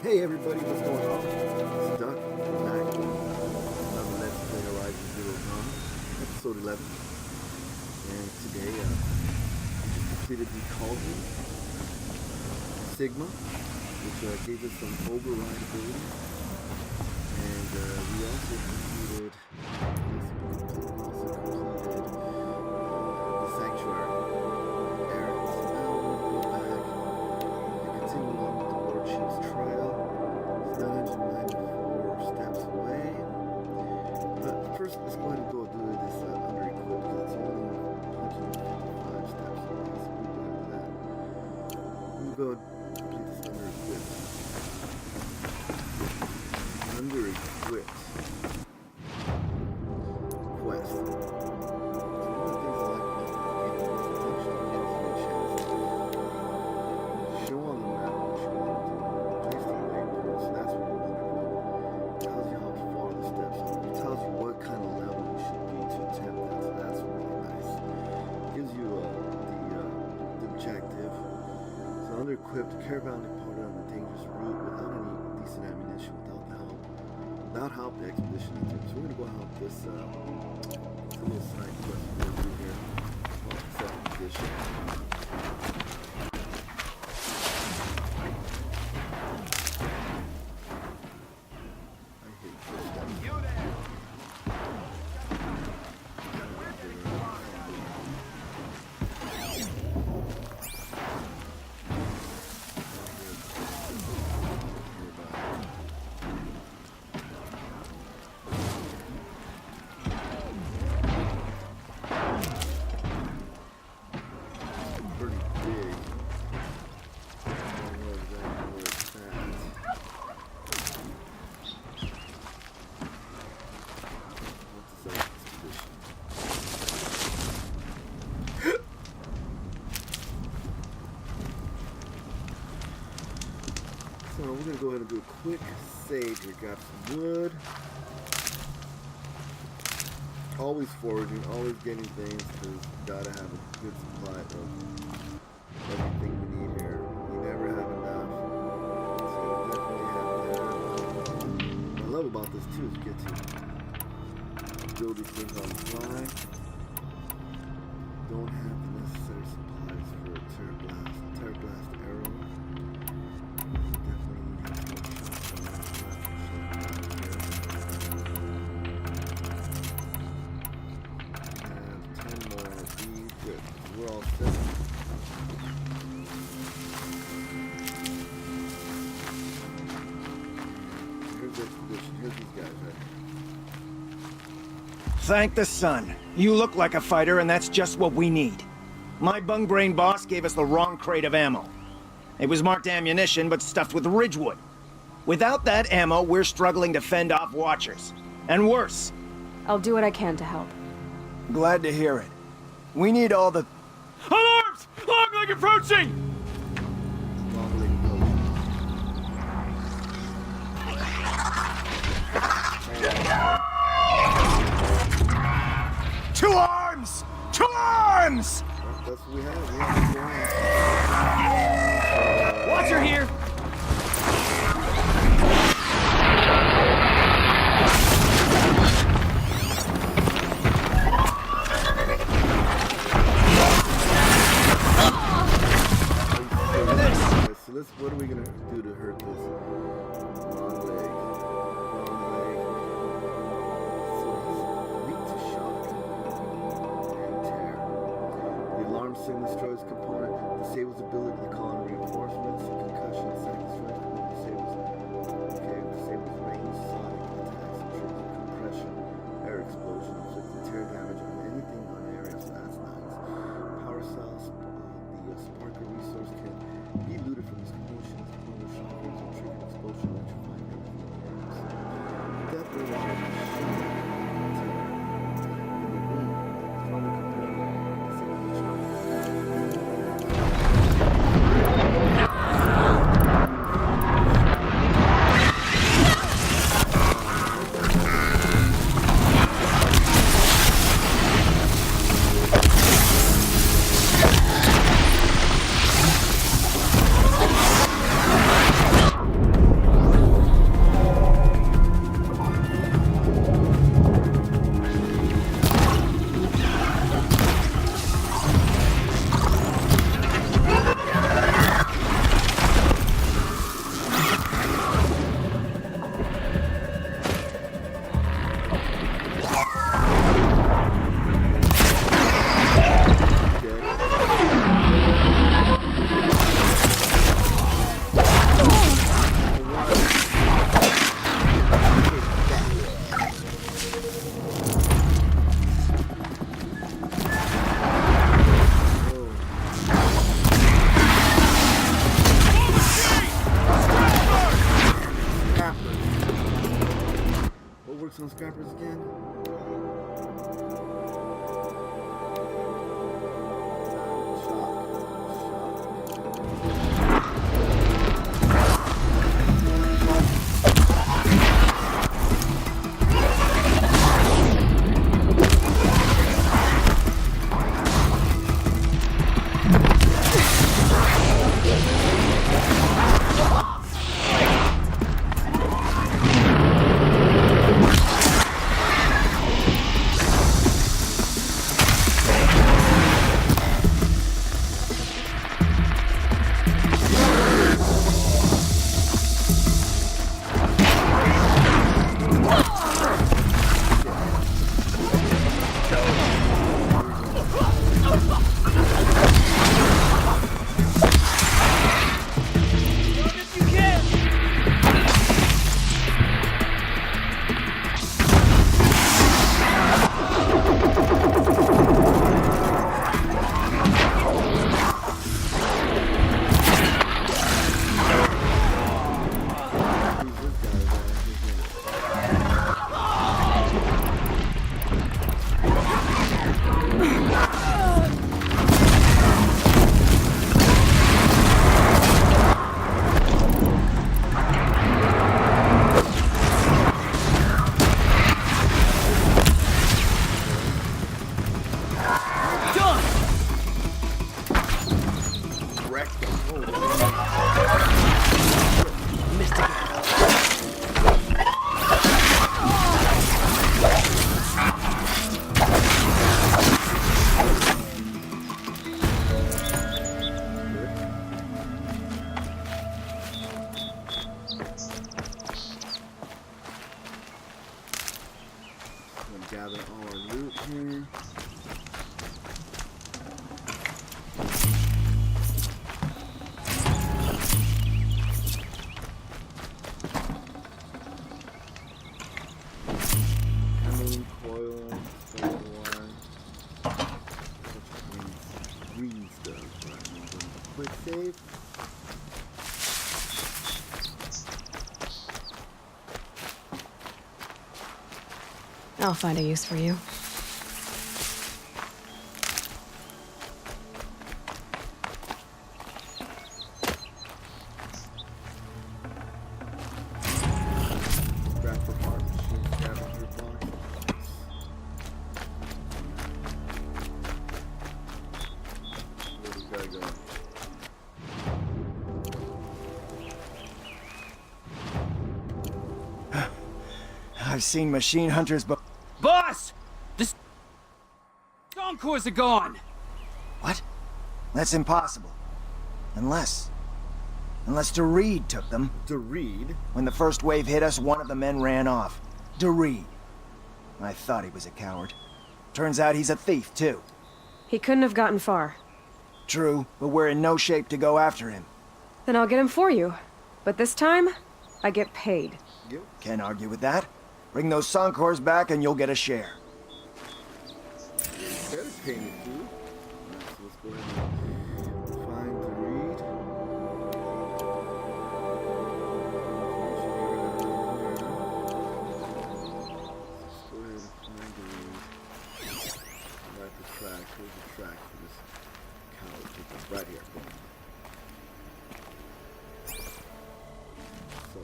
Hey everybody, what's going on? It's Duck, back with another Let's Play Horizon Zero Dawn, episode 11. And today, we just completed the Cauldron Sigma, which gave us some override abilities. And we also completed the Sanctuary errands. Now we're going to go back and continue on with the Lord Chief's trial. It's 994 steps away. But first, let's go ahead and go do this underequipped, because it's only 155 steps away. So we'll go into that. We'll go complete this underequipped. Underequipped quest. So one of the things I like about this game is it actually gives you a chance to show on the map what you want to do, place the waypoint, so that's where you want to go. It tells you how far the steps are. It tells you what kind of level you should be to attempt that, so that's really nice. It gives you the objective. So under-equipped, caravan departed on a dangerous route without any decent ammunition, without help the expedition enter. So we're going to go help this little side quest we're going to do here. Well, 7th edition. I hate footsteps. You there! So we're going to go ahead and do a quick save here. Got some wood. Always foraging, always getting things, because you gotta have a good supply of everything we need here. You never have enough. So definitely have that. What I love about this too is you get to build these things on the fly. Don't have the necessary supplies for a terra blast arrow. We're all set. Here's the expedition. Here's these guys, right? Thank the sun. You look like a fighter, and that's just what we need. My bung-brain boss gave us the wrong crate of ammo. It was marked ammunition, but stuffed with ridgewood. Without that ammo, we're struggling to fend off watchers. And worse. I'll do what I can to help. Glad to hear it. We need all the... Alarms! Longleg approaching! Crumbling Two arms! Two arms! That's what we have. Watcher here! So what are we gonna do to hurt this long leg? So he's weak to shock and tear. The alarm signal destroys component, disables ability to call in reinforcements, concussion, second strength, disables range, sonic attacks, intrusive compression, air explosion, inflicting tear damage on anything on area, so that's nice. Power cells, the sparker resource can be looted from these commotions, including shockers and trigger explosion, electrifying everything in the area. So definitely want to skyscrapers again? Gather all our loot here. Hemming, coil, one. Green stuff. Right, I'm doing a quick save. I'll find a use for you. Grab the part machine, scavenger box. Where does that go? I've seen machine hunters, but Boss! The Encores are gone! what? That's impossible. Unless DeReed took them. DeReed? When the first wave hit us, one of the men ran off. DeReed. I thought he was a coward. Turns out he's a thief, too. He couldn't have gotten far. True, but we're in no shape to go after him. Then I'll get him for you. But this time, I get paid. Yep. Can't argue with that. Bring those Soncors back and you'll get a share. Better pay me too. Alright, so let's go ahead and find DeReed. Let's go ahead and find DeReed. Right the track. Here's the track for this coward people. Right here. So.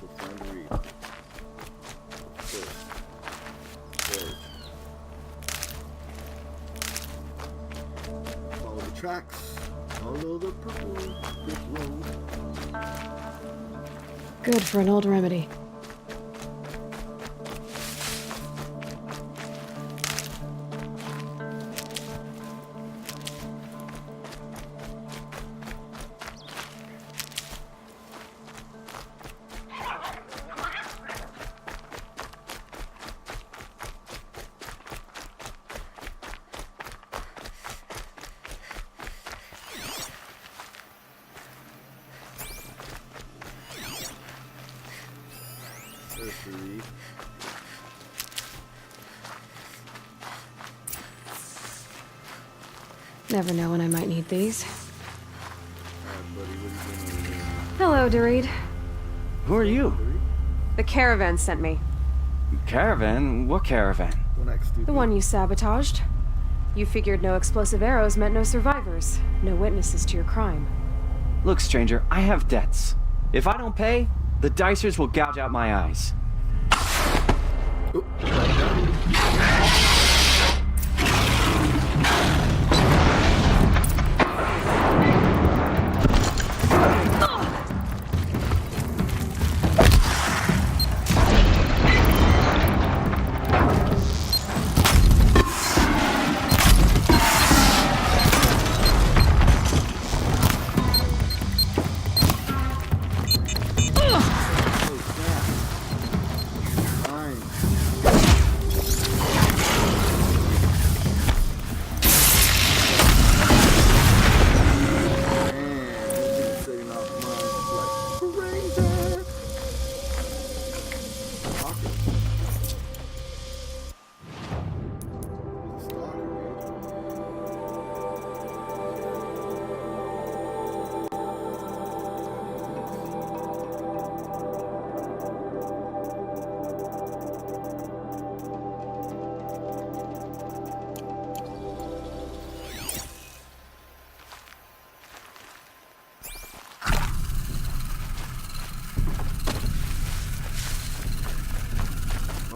We'll find DeReed. Follow the tracks. Follow the purple brick road. Good for an old remedy. There's DeReed. Never know when I might need these. Alright, buddy, what are you doing over there? Hello, DeReed. Who are you? The caravan sent me. Caravan? What caravan? Don't act stupid. The one you sabotaged. You figured no explosive arrows meant no survivors, no witnesses to your crime. Look, stranger, I have debts. If I don't pay, the Dicers will gouge out my eyes.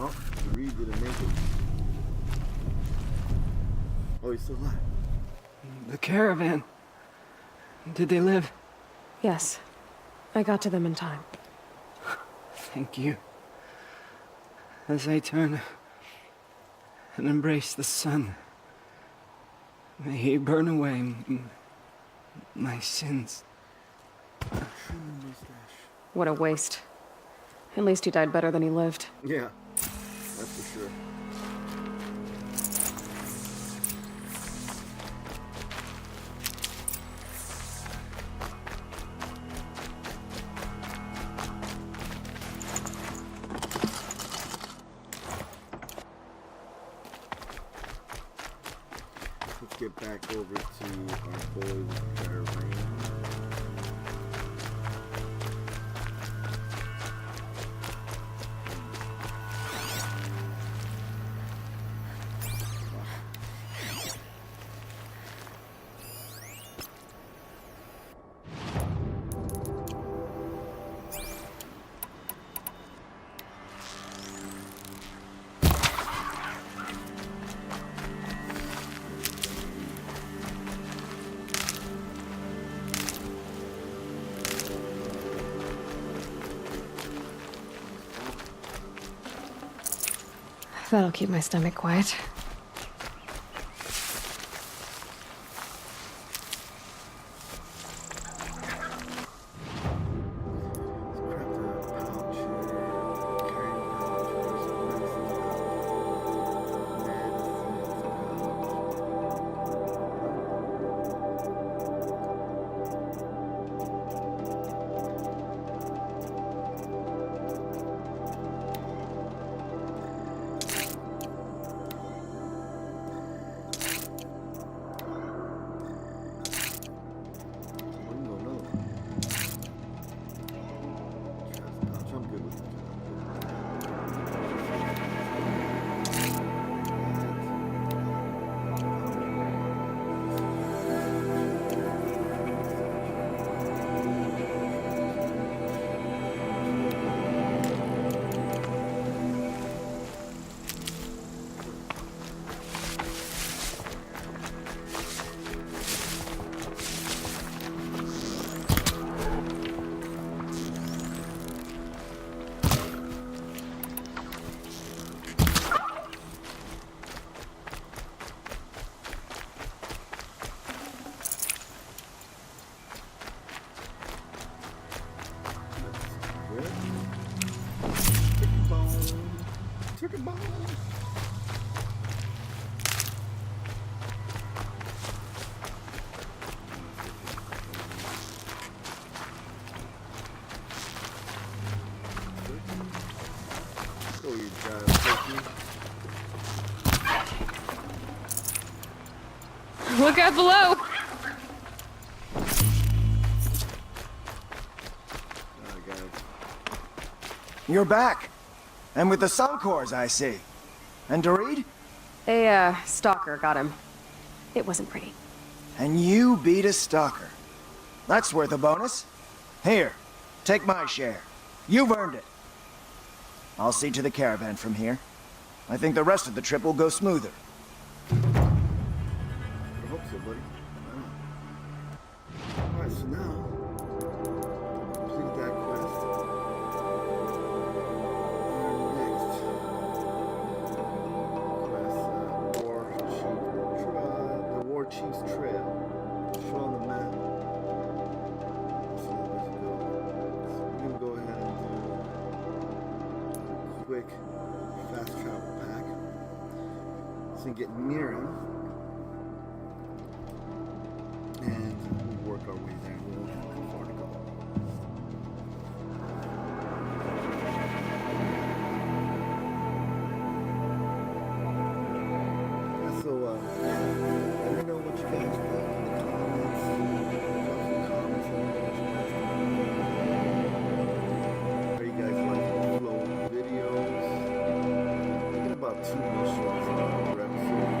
Oh, the Reed didn't make it. Oh, he's still alive. The caravan. Did they live? Yes. I got to them in time. Thank you. As I turn and embrace the sun, may he burn away my sins. What a waste. At least he died better than he lived. Yeah, that's for sure. Let's get back over to our boys with the caravan. That'll keep my stomach quiet. Chicken bone. Oh, you giant turkey. Look out below! Alright, guys. You're back. And with the Suncors, I see. And Dorit? A, stalker got him. It wasn't pretty. And you beat a stalker. That's worth a bonus. Here, take my share. You've earned it. I'll see to the caravan from here. I think the rest of the trip will go smoother. I hope so, buddy. Alright, so now, completed that quest. Our next quest, the War Chief's Trail. Show on the map. So we're going to go ahead and do a quick fast travel pack. So we get near him. And we'll work our way there. We won't have too far to go. Yeah, so, let me know what you guys think in the comments. Drop some comments and let me know what you guys think. Are you guys liking the flow of videos? Thinking about 2 missions per episode.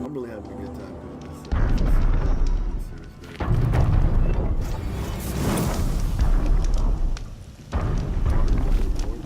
I'm really having a good time doing this. This series Oh boy.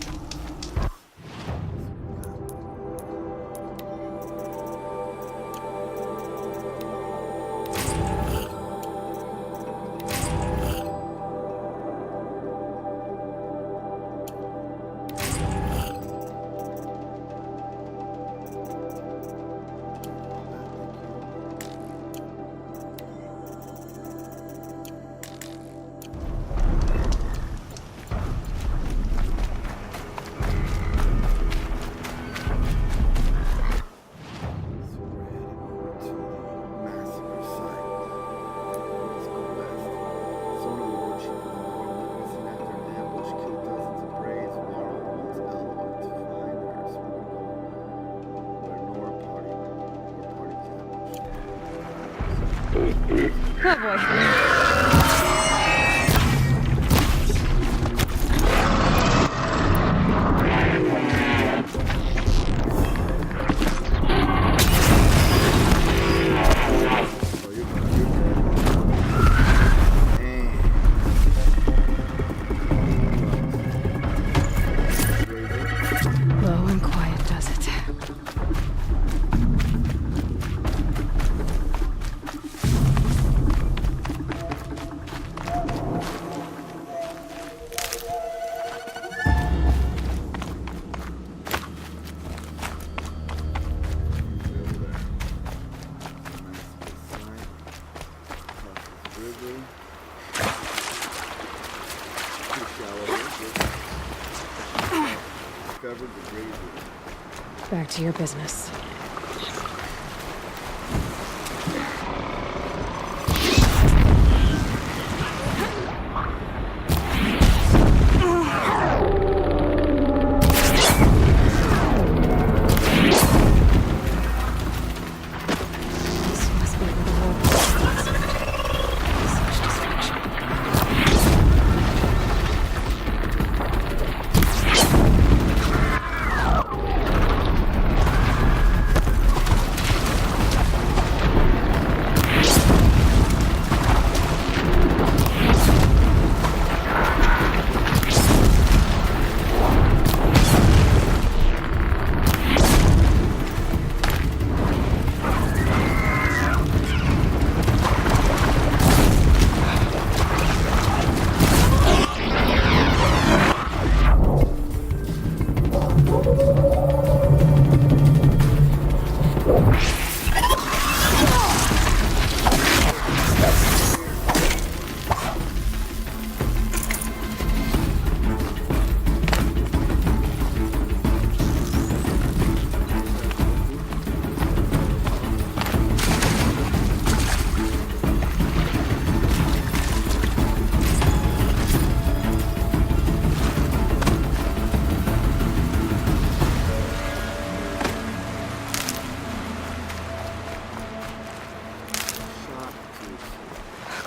Low and quiet does it. Back to your business. This must be where the whole place is. So much distraction.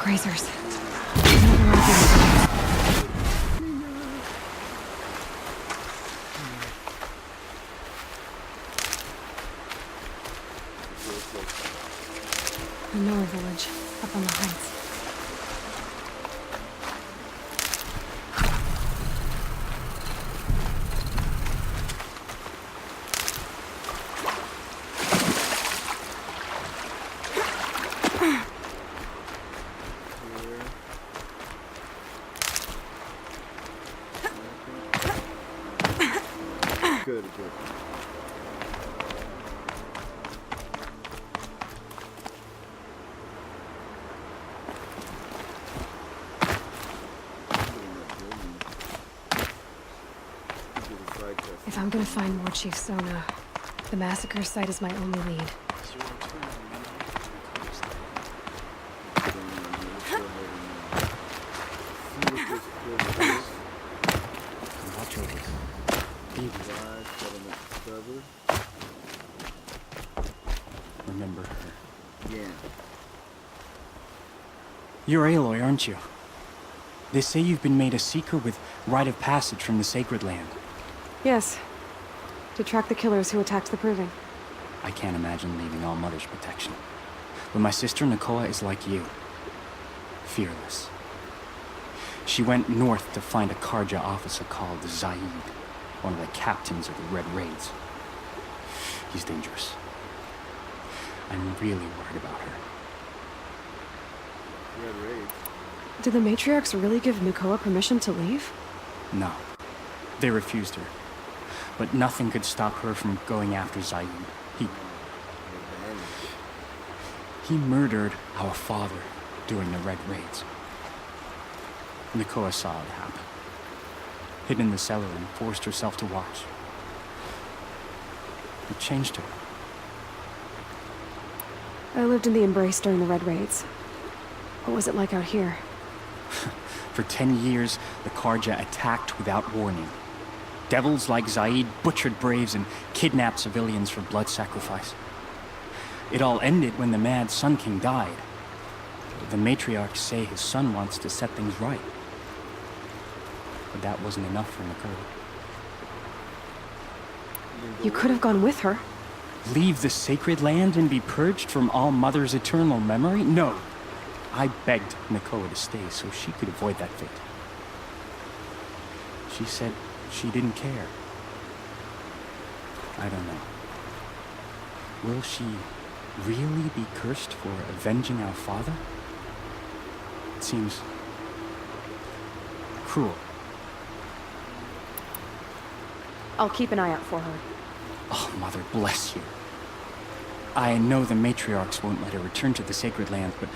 Grazers. Another argument. A Miller village, up on the heights. Good, good. If I'm gonna find more Chief Sona, the massacre site is my only lead. Watch over. Remember her. Yeah. You're Aloy, aren't you? They say you've been made a seeker with rite of passage from the Sacred Land. Yes. To track the killers who attacked the Proving. I can't imagine leaving all Mother's protection. But my sister Nakoa is like you. Fearless. She went north to find a Karja officer called Zaid, one of the captains of the Red Raids. He's dangerous. I'm really worried about her. Red Raids. Did the matriarchs really give Nakoa permission to leave? No. They refused her. But nothing could stop her from going after Zaid. He murdered our father during the Red Raids. Nakoa saw it happen. Hid in the cellar and forced herself to watch. It changed her. I lived in the Embrace during the Red Raids. What was it like out here? For 10 years, the Karja attacked without warning. Devils like Zaid butchered braves and kidnapped civilians for blood sacrifice. It all ended when the mad Sun King died. The matriarchs say his son wants to set things right. But that wasn't enough for Nakoa. You could have gone with her. Leave the sacred land and be purged from all Mother's eternal memory? No. I begged Nakoa to stay so she could avoid that fate. She said she didn't care. I don't know. Will she really be cursed for avenging our father? It seems cruel. I'll keep an eye out for her. Oh, Mother bless you. I know the matriarchs won't let her return to the sacred land, but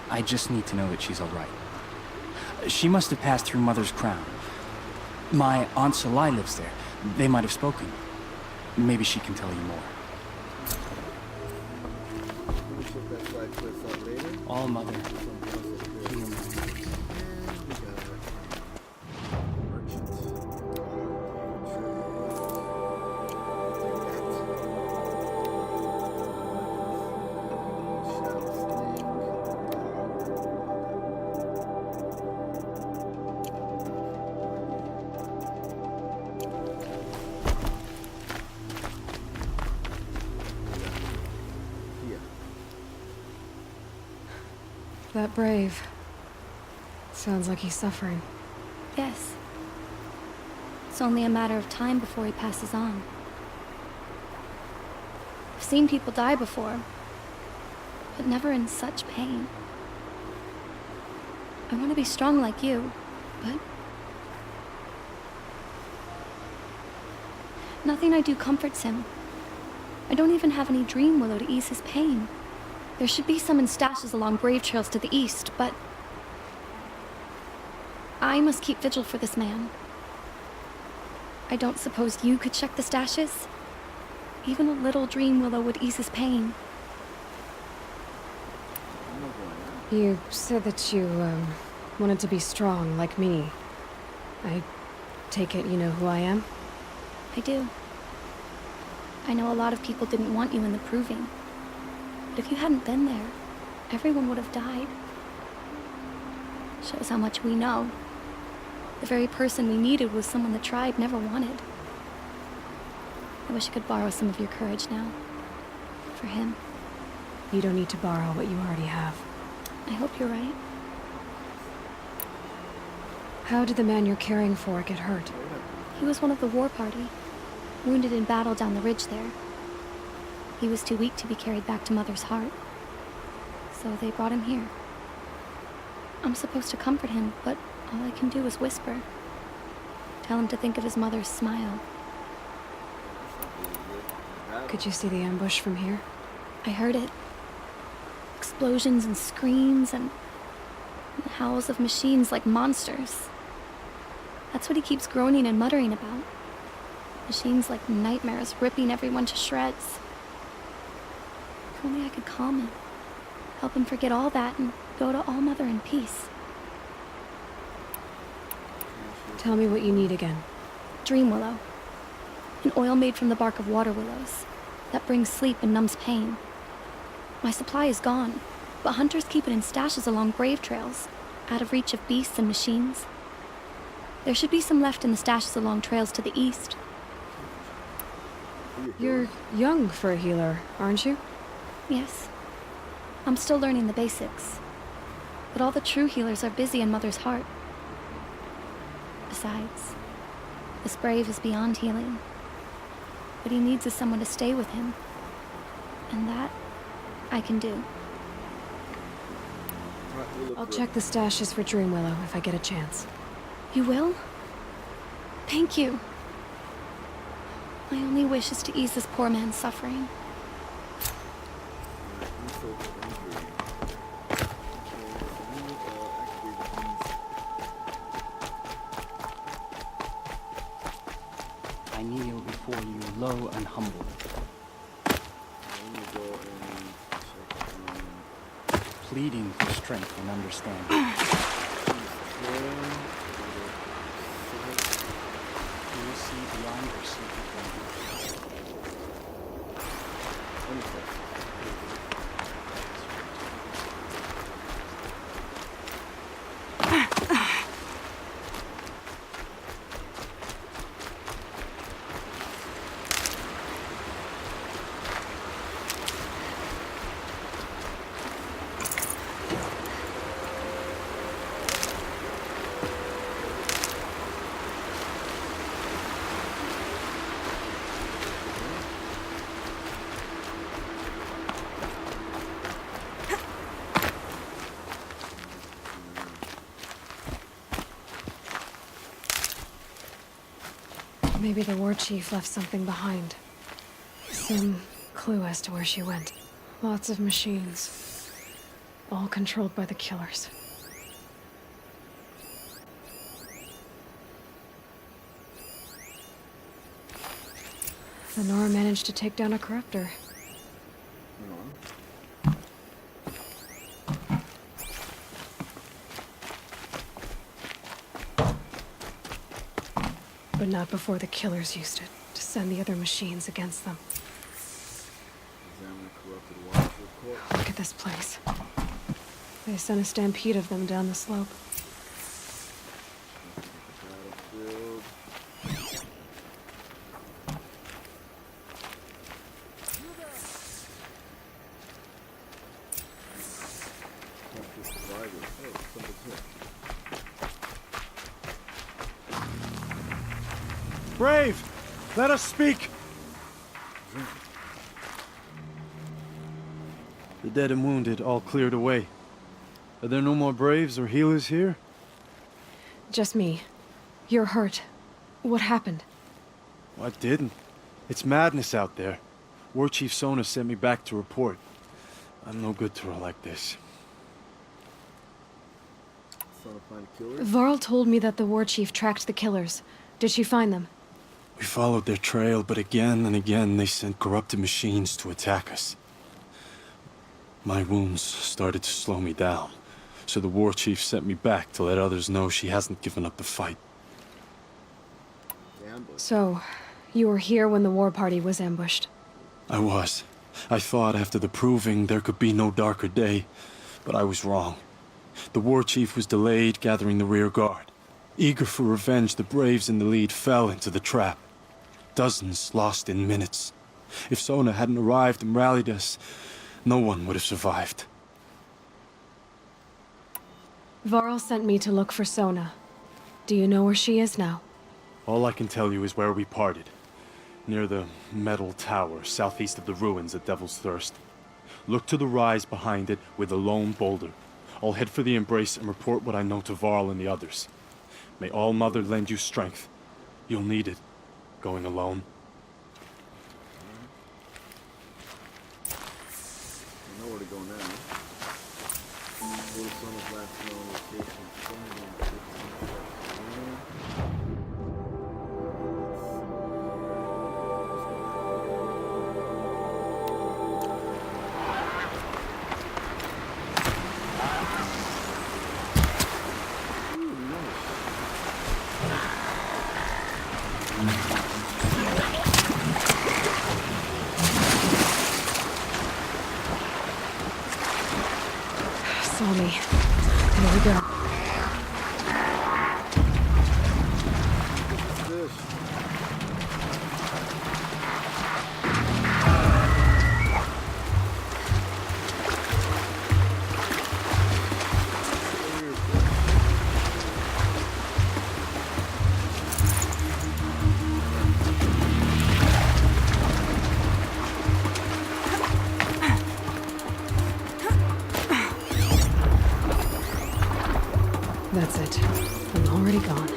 I just need to know that she's all right. She must have passed through Mother's crown. My Aunt Salai lives there. They might have spoken. Maybe she can tell you more. We'll check that side quest out later. All Mother. We got merchant. That brave. Sounds like he's suffering. Yes. It's only a matter of time before he passes on. I've seen people die before, but never in such pain. I want to be strong like you, but nothing I do comforts him. I don't even have any dream willow to ease his pain. There should be some in stashes along brave trails to the east, but I must keep vigil for this man. I don't suppose you could check the stashes? Even a little dream willow would ease his pain. You said that you, wanted to be strong like me. I take it you know who I am? I do. I know a lot of people didn't want you in the Proving. But if you hadn't been there, everyone would have died. Shows how much we know. The very person we needed was someone the tribe never wanted. I wish I could borrow some of your courage now. For him. You don't need to borrow what you already have. I hope you're right. How did the man you're caring for get hurt? He was one of the war party, wounded in battle down the ridge there. He was too weak to be carried back to Mother's heart, so they brought him here. I'm supposed to comfort him, but all I can do is whisper. Tell him to think of his mother's smile. Could you see the ambush from here? I heard it. Explosions and screams and howls of machines like monsters. That's what he keeps groaning and muttering about. Machines like nightmares ripping everyone to shreds. If only I could calm him. Help him forget all that and go to All Mother in peace. Tell me what you need again. Dream willow. An oil made from the bark of water willows that brings sleep and numbs pain. My supply is gone, but hunters keep it in stashes along brave trails, out of reach of beasts and machines. There should be some left in the stashes along trails to the east. You're young for a healer, aren't you? Yes. I'm still learning the basics. But all the true healers are busy in Mother's heart. Besides, this brave is beyond healing. What he needs is someone to stay with him. And that, I can do. I'll check the stashes for Dream Willow if I get a chance. You will? Thank you. My only wish is to ease this poor man's suffering. I kneel before you, low and humble, pleading for strength and understanding. Do you see beyond your secret wonders? Maybe the war chief left something behind. Some clue as to where she went. Lots of machines. All controlled by the killers. The Nora managed to take down a corruptor. But not before the killers used it to send the other machines against them. Look at this place. They sent a stampede of them down the slope. Brave! Let us speak! The dead and wounded all cleared away. Are there no more braves or healers here? Just me. You're hurt. What happened? What didn't? It's madness out there. War Chief Sona sent me back to report. I'm no good to her like this. Varl told me that the war chief tracked the killers. Did she find them? We followed their trail, but again and again they sent corrupted machines to attack us. My wounds started to slow me down, so the war chief sent me back to let others know she hasn't given up the fight. So, you were here when the war party was ambushed? I was. I thought after the proving there could be no darker day, but I was wrong. The war chief was delayed gathering the rear guard. Eager for revenge, the braves in the lead fell into the trap. Dozens lost in minutes. If Sona hadn't arrived and rallied us, no one would have survived. Varl sent me to look for Sona. Do you know where she is now? All I can tell you is where we parted. Near the metal tower, southeast of the ruins at Devil's Thirst. Look to the rise behind it with a lone boulder. I'll head for the embrace and report what I know to Varl and the others. May All Mother lend you strength. You'll need it, going alone. I know where to go now. Little son of last known location. Somewhere in 15 Saw me. Here we go. What's this? That's it. I'm already gone.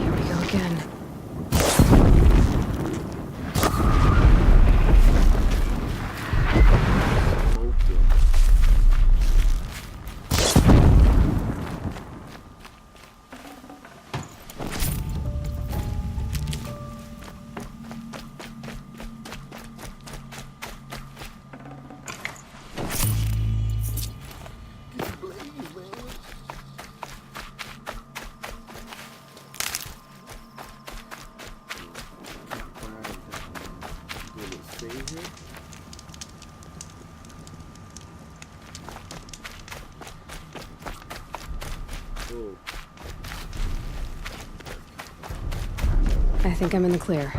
Here we go again. I think I'm in the clear.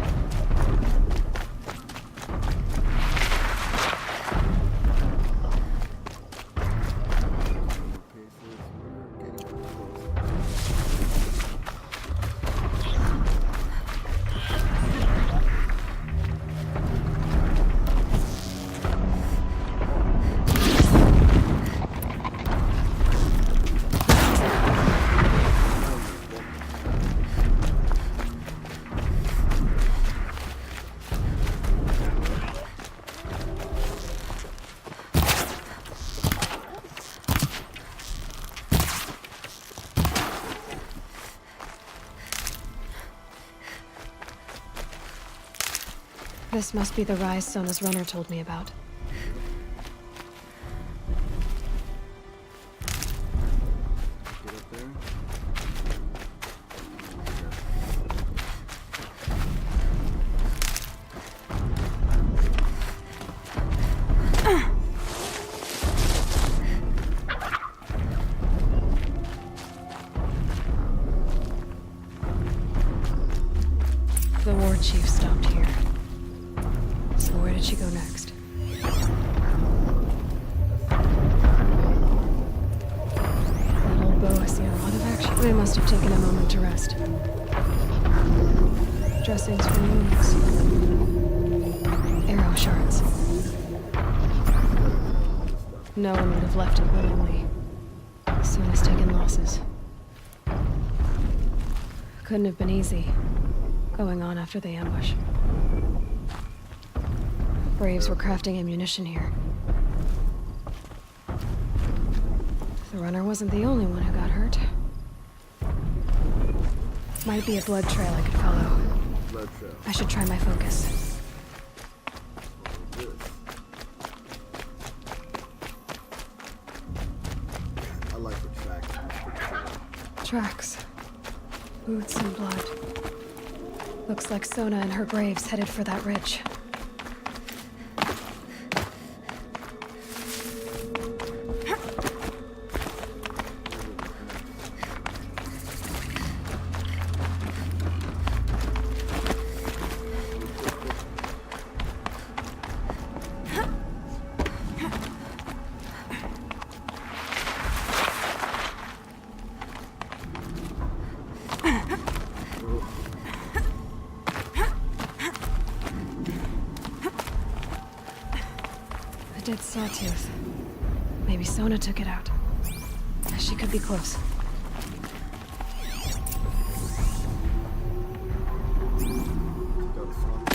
This must be the rise Sona's runner told me about. Get up there. Must have taken a moment to rest. Dressings for wounds. Arrow shards. No one would have left it willingly. Sona's taken losses. Couldn't have been easy, going on after the ambush. Braves were crafting ammunition here. The runner wasn't the only one who got hurt. Might be a blood trail I could follow. Blood trail. I should try my focus. This. I like the tracks. Tracks. Boots and blood. Looks like Sona and her braves headed for that ridge. A dead sawtooth. Maybe Sona took it out. She could be close. Go to front.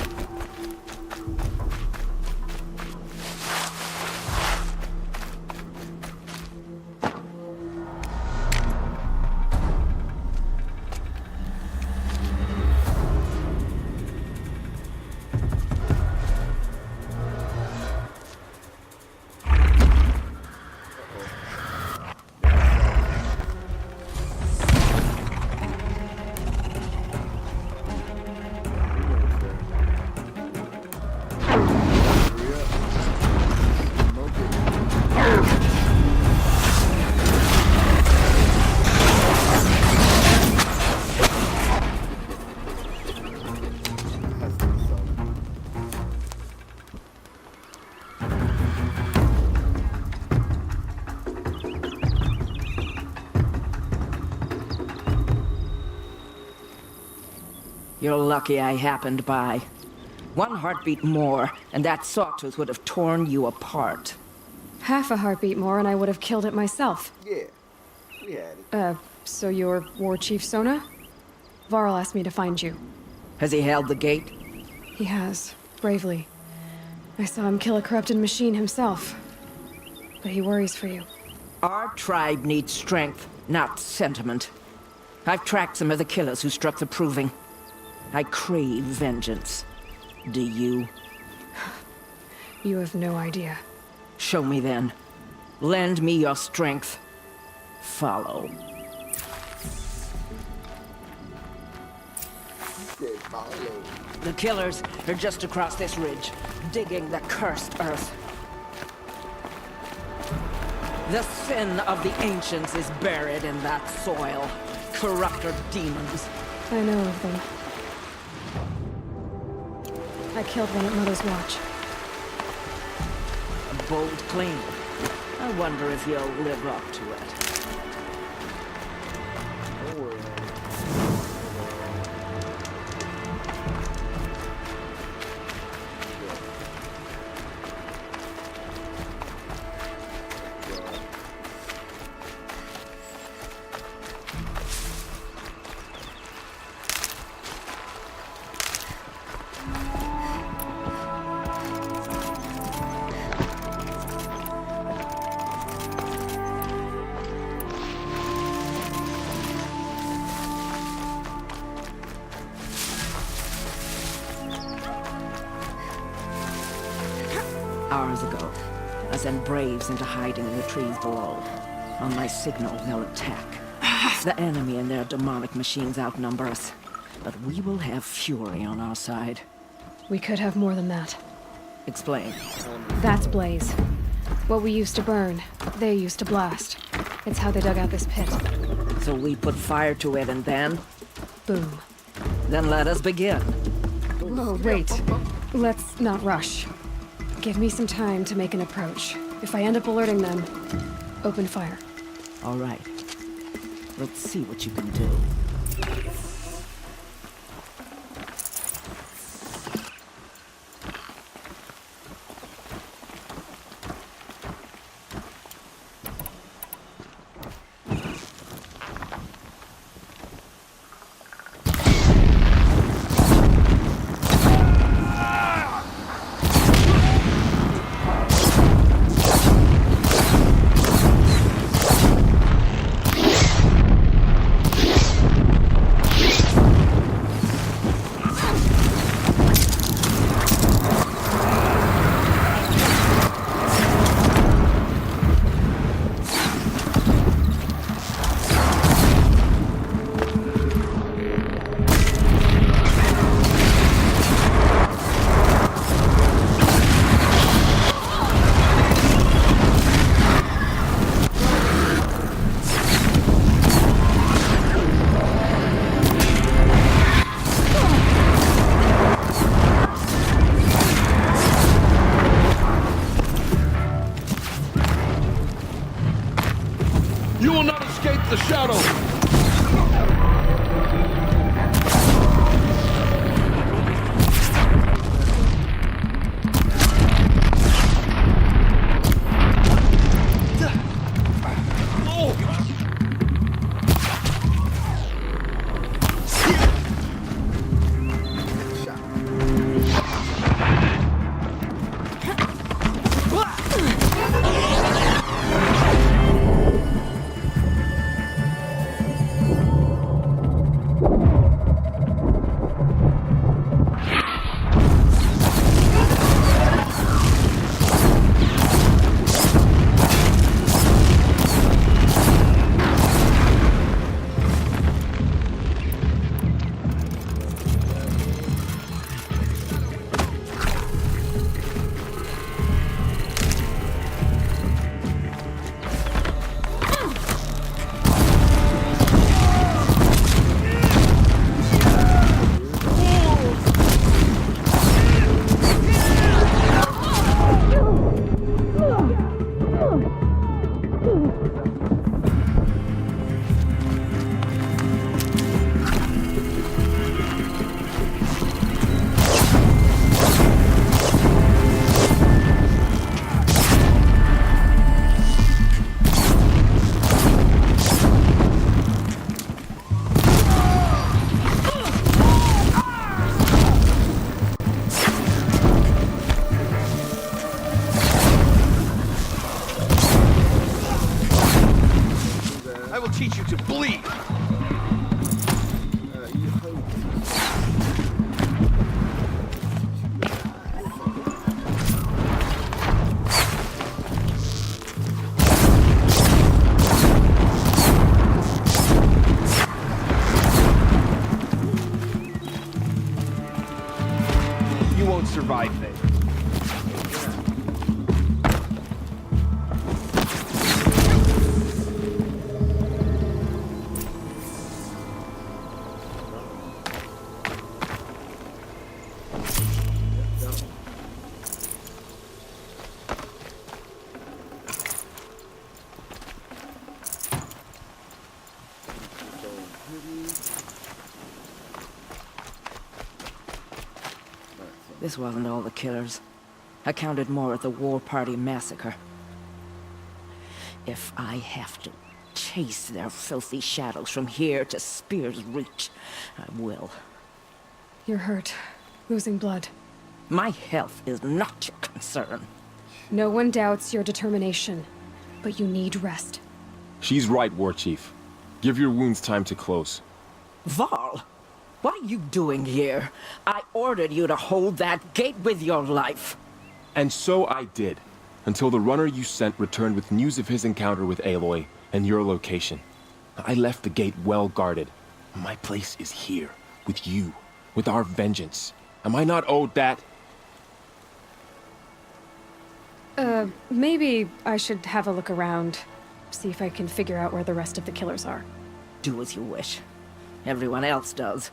You're lucky I happened by. One heartbeat more, and that sawtooth would have torn you apart. Half a heartbeat more and I would have killed it myself. Yeah. We had it. So you're War Chief Sona? Varl asked me to find you. Has he held the gate? He has, bravely. I saw him kill a corrupted machine himself. But he worries for you. Our tribe needs strength, not sentiment. I've tracked some of the killers who struck the Proving. I crave vengeance. Do you? You have no idea. Show me then. Lend me your strength. Follow. The killers are just across this ridge, digging the cursed earth. The sin of the ancients is buried in that soil. Corrupter demons. I know of them. I killed one at Mother's Watch. A bold claim. I wonder if you'll live up to it. Don't worry, Hours ago, I sent Braves into hiding in the trees below. On my signal, they'll attack. The enemy and their demonic machines outnumber us, but we will have fury on our side. We could have more than that. Explain. That's Blaze. What we used to burn, they used to blast. It's how they dug out this pit. So we put fire to it and then? Boom. Then let us begin. Whoa, wait. Let's not rush. Give me some time to make an approach. If I end up alerting them, open fire. All right. Let's see what you can do. You will not escape the shadow! I will teach you to bleed! You hope. You won't survive this. This wasn't all the killers. I counted more at the War Party massacre. If I have to chase their filthy shadows from here to Spear's Reach, I will. You're hurt. Losing blood. My health is not your concern. No one doubts your determination, but you need rest. She's right, War Chief. Give your wounds time to close. Varl, what are you doing here? I ordered you to hold that gate with your life. And so I did, until the runner you sent returned with news of his encounter with Aloy and your location. I left the gate well guarded. My place is here, with you, with our vengeance. Am I not owed that? Maybe I should have a look around. See if I can figure out where the rest of the killers are. Do as you wish. Everyone else does.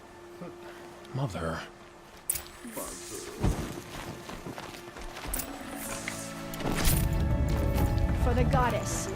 Mother. For the goddess.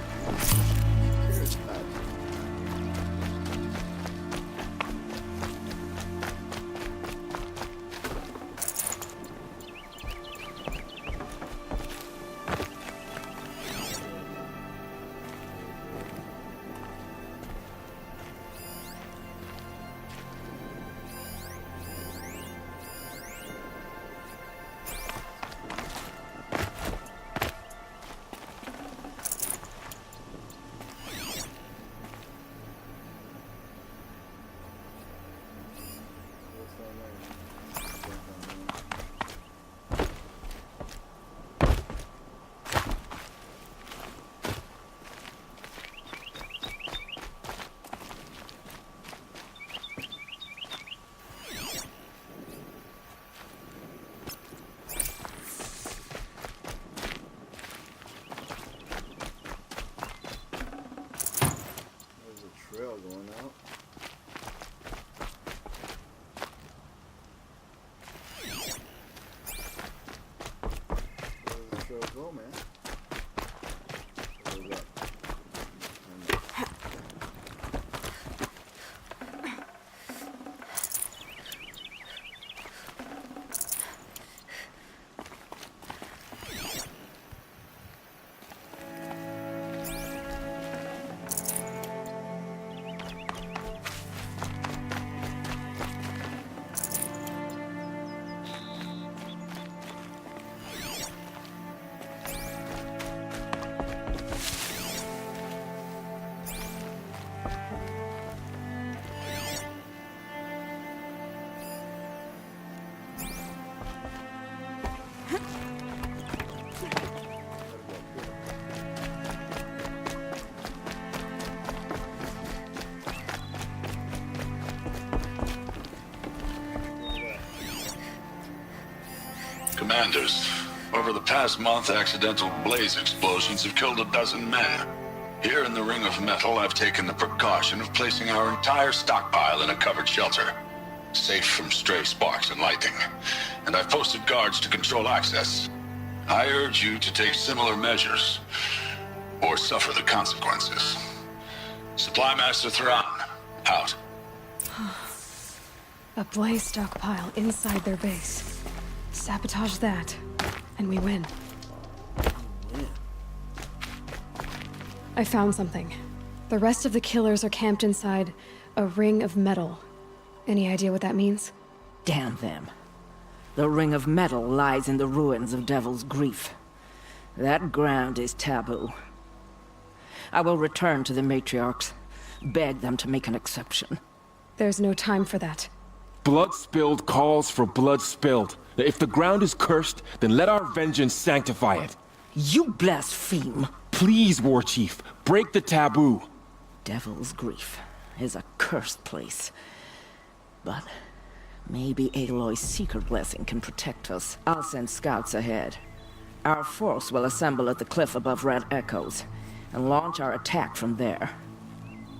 Commanders, over the past month, accidental blaze explosions have killed 12 men. Here in the Ring of Metal, I've taken the precaution of placing our entire stockpile in a covered shelter, safe from stray sparks and lightning, and I've posted guards to control access. I urge you to take similar measures, or suffer the consequences. Supply Master Thrawn, out. A blaze stockpile inside their base. Sabotage that, and we win. I found something. The rest of the killers are camped inside a ring of metal. Any idea what that means? Damn them. The Ring of Metal lies in the ruins of Devil's Grief. That ground is taboo. I will return to the matriarchs, beg them to make an exception. There's no time for that. Blood spilled calls for blood spilled. If the ground is cursed, then let our vengeance sanctify it. You blaspheme! Please, War Chief, break the taboo. Devil's Grief is a cursed place. But maybe Aloy's secret blessing can protect us. I'll send scouts ahead. Our force will assemble at the cliff above Red Echoes, and launch our attack from there.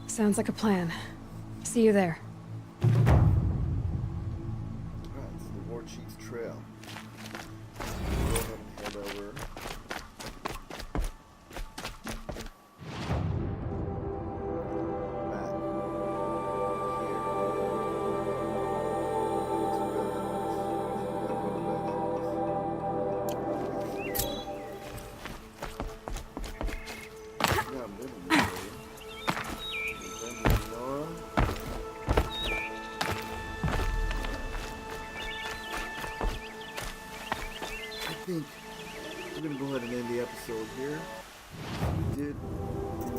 Sounds like a plan. See you there. Alright, it's the War Chief's trail. Go ahead and head over. I think we're gonna go ahead and end the episode here. We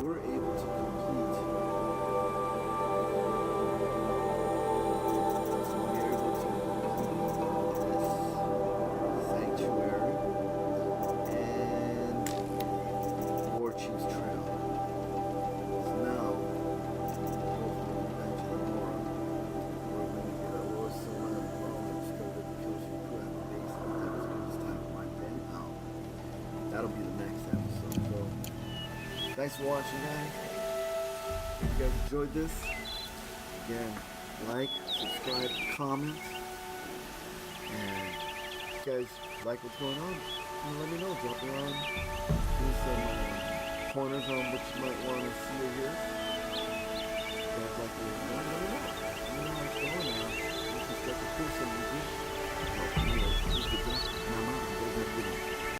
were able to complete. This sanctuary and War Chief's Trail. So now, hopefully, eventually more. We're gonna get Aloy somewhere and discover the kills she put at the base of the Devil's Grief time right then out. That'll be the next episode. So, thanks for watching, guys. If you guys enjoyed this, again, like, subscribe, comment, and if you guys like what's going on, let me know. Drop me on. Give me some pointers on what you might want to see or hear. If you guys like what you're doing,